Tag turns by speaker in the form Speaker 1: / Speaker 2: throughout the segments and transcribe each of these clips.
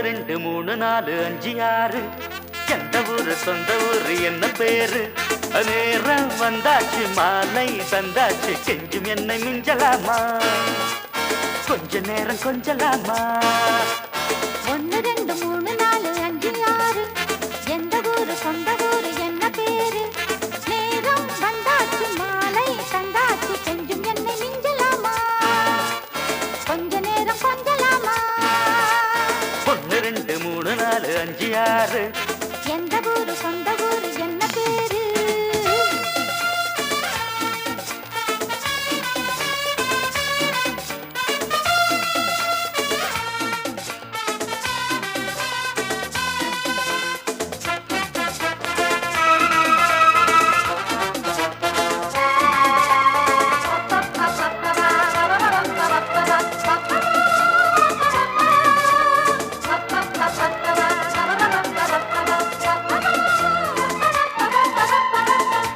Speaker 1: ரெண்டு மூணு நாலு அஞ்சு ஆறு எந்த ஊரு சொந்த ஊரு என்ன பேரு நேரம் வந்தாச்சு மாலை தந்தாச்சு கெஞ்சும் என்னை மிஞ்சலாமா கொஞ்ச நேரம் கொஞ்சலாமா
Speaker 2: ஒன்னு ரெண்டு மூணு நாலு அஞ்சு ஆறு எந்த ஊரு சொந்த ஊரு என்ன பேரு நேரம் வந்தாச்சு மாலை தந்தாச்சு கெஞ்சும் என்னை மிஞ்சலாமா கொஞ்ச நேரம் கொஞ்சலாமா
Speaker 1: ஒன்னு ரெண்டு மூணு நாலு அஞ்சு ஆறு
Speaker 2: எந்த ஊரு சொந்த ஊரு என்ன பேரு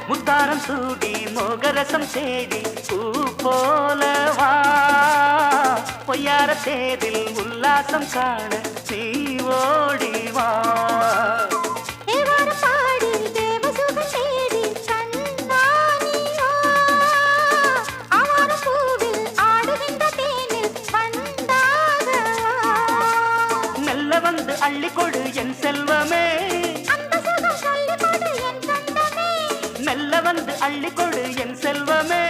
Speaker 1: முத்தாரம் சூடி மோகரசம் தேடி பூ போலவா பொய்யார தேரில் உல்லாசம் காண நீ ஓடிவா
Speaker 2: பாடி தேவசுகம் தேடி கண்ணானியோ அவர பூவில் ஆடுகின்ற தேனில் வந்தாகவா
Speaker 1: மெல்ல வந்து அள்ளிக்கொடு என் செல்வமே
Speaker 2: அந்த சுகம் சொல்லிக்கொடு என் சொந்தமே
Speaker 1: மெல்ல வந்து அள்ளிக்கொடு என் செல்வமே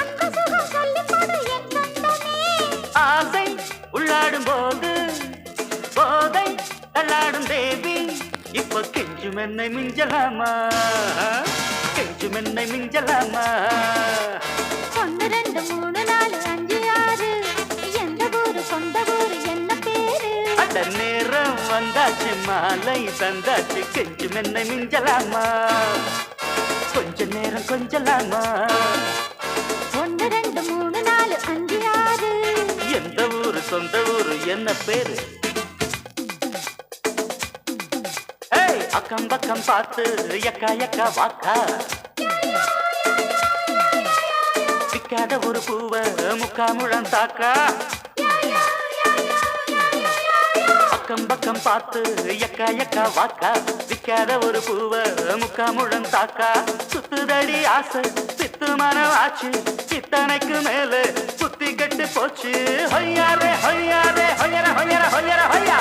Speaker 2: அந்த சுகம் சொல்லிக்கொடு என் சொந்தமே
Speaker 1: ஆசை உள்ளாடும் போது போதை தள்ளாடும் தேவி இப்ப கெஞ்சும் என்னை மிஞ்சலாமா கெஞ்சும் என்னை மிஞ்சலாமா
Speaker 2: ஒன்னு ரெண்டு மூணு நாலு அஞ்சு ஆறு எந்த ஊரு சொந்த ஊரு என்ன பேரு
Speaker 1: அட நேரம் வந்தாச்சு மாலை தந்தாச்சு கெஞ்சும் என்னை மிஞ்சலாமா கொஞ்ச நேரம் கொஞ்சலாமா
Speaker 2: ஒன்னு ரெண்டு மூணு நாலு அஞ்சு ஆறு
Speaker 1: எந்த ஊரு சொந்த ஊரு என்ன பேரு ஏய் அக்கம் பக்கம் பார்த்து எக்கா எக்கா வாக்கா விக்காத ஒரு பூவ முக்கா முழம் தாக்கா அக்கம் பக்கம் பார்த்து எக்கா எக்கா வாக்கா விக்காத ஒரு பூவ முக்கா முழம் தாக்கா சுத்துதடி ஆசை சித்து மனம் ஆச்சு சித்தனைக்கு மேல புத்தி கெட்டு போச்சு ஹொய்யாரே ஹொய்யாரே ஹொய்யர ஹொய்யர ஹொய்யர ஹொய்யா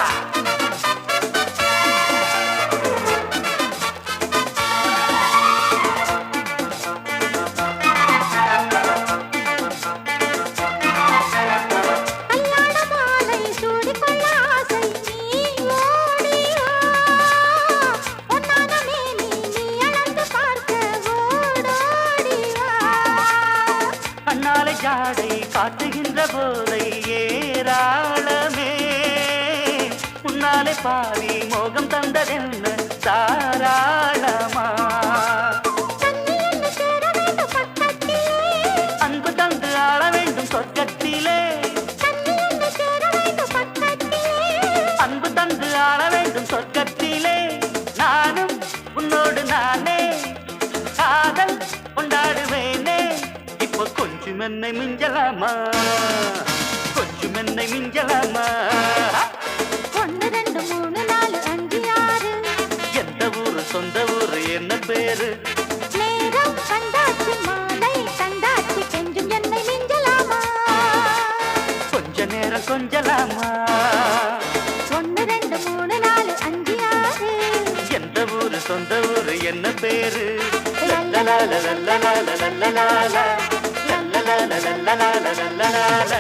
Speaker 2: கல்யாண மாலை சூடிக்கொள்ள ஆசை நீ ஓடி வா பொன்னான மேனி நீ அளந்து பார்க்க ஓடோடி வா
Speaker 1: கண்ணாலை ஜாடை காட்டுகின்ற போதை ஏராளமே முன்னாலே பாவி மோகம் தந்ததென்ன தாராளமா
Speaker 2: தண்ணி என்ன சேர வேண்டும் பக்கத்திலே
Speaker 1: அன்பு தந்து ஆள வேண்டும் சொர்க்கத்திலே
Speaker 2: தண்ணி என்ன சேர வேண்டும் பக்கத்திலே
Speaker 1: அன்பு தந்து ஆள வேண்டும் சொர்க்கத்திலே நானும் உன்னோடு நானே காதல் கொண்டாடுவேனே இப்போ கொஞ்சம் என்னை மிஞ்சலாமா கொஞ்சம் என்னை மிஞ்சலாமா
Speaker 2: ஒன்னு ரெண்டு மூணு நாலு அஞ்சு ஆறு
Speaker 1: எந்த ஊரு சொந்த ஊரு என்ன பேரு
Speaker 2: நேரம் வந்தாச்சு மாலை தந்தாச்சு கெஞ்சும் என்னை மிஞ்சலாமா
Speaker 1: கொஞ்ச நேரம் கொஞ்சலாமா
Speaker 2: ஒன்னு ரெண்டு மூணு நாலு அஞ்சு ஆறு
Speaker 1: எந்த ஊரு சொந்த ஊரு என்ன பேரு லல்லலால லல்லலால லல்லலால லல்லலால லல்லலால லல்லலால